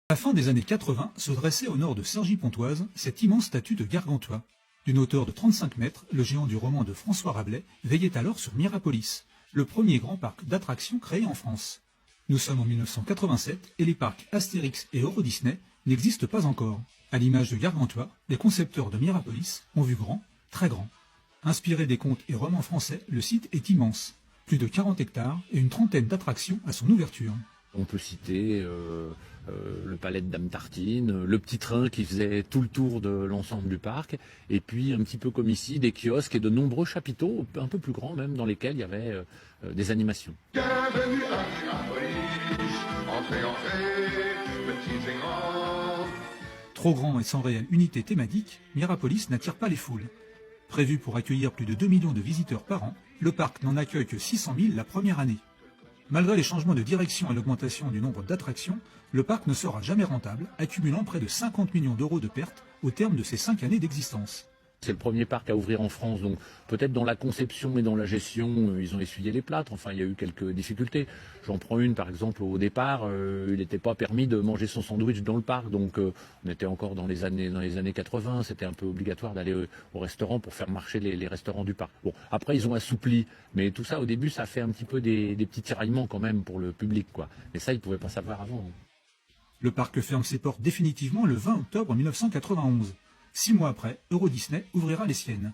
À la fin des années 80 se dressait au nord de Cergy-Pontoise cette immense statue de Gargantua. D'une hauteur de 35 mètres, le géant du roman de François Rabelais veillait alors sur Mirapolis, le premier grand parc d'attractions créé en France. Nous sommes en 1987 et les parcs Astérix et Euro Disney n'existent pas encore. À l'image de Gargantua, les concepteurs de Mirapolis ont vu grand, très grand. Inspiré des contes et romans français, le site est immense. Plus de 40 hectares et une trentaine d'attractions à son ouverture. On peut citer le palais de Dame Tartine, le petit train qui faisait tout le tour de l'ensemble du parc, et puis un petit peu comme ici, des kiosques et de nombreux chapiteaux, un peu plus grands même, dans lesquels il y avait des animations. Bienvenue à Mirapolis, entrez, entrez, petits et grands. Trop grand et sans réelle unité thématique, Mirapolis n'attire pas les foules. Prévu pour accueillir plus de 2 millions de visiteurs par an, le parc n'en accueille que 600 000 la première année. Malgré les changements de direction et l'augmentation du nombre d'attractions, le parc ne sera jamais rentable, accumulant près de 50 millions d'euros de pertes au terme de ses 5 années d'existence. C'est le premier parc à ouvrir en France, donc peut-être dans la conception et dans la gestion, ils ont essuyé les plâtres, enfin il y a eu quelques difficultés. J'en prends une par exemple, au départ, il n'était pas permis de manger son sandwich dans le parc, donc on était encore dans les années 80, c'était un peu obligatoire d'aller au restaurant pour faire marcher les restaurants du parc. Bon, après ils ont assoupli, mais tout ça au début ça fait un petit peu des petits tiraillements quand même pour le public, quoi. Mais ça ils ne pouvaient pas savoir avant. Le parc ferme ses portes définitivement le 20 octobre 1991. 6 mois après, Euro Disney ouvrira les siennes.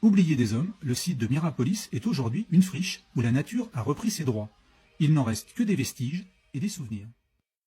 Oublié des hommes, le site de Mirapolis est aujourd'hui une friche où la nature a repris ses droits. Il n'en reste que des vestiges et des souvenirs.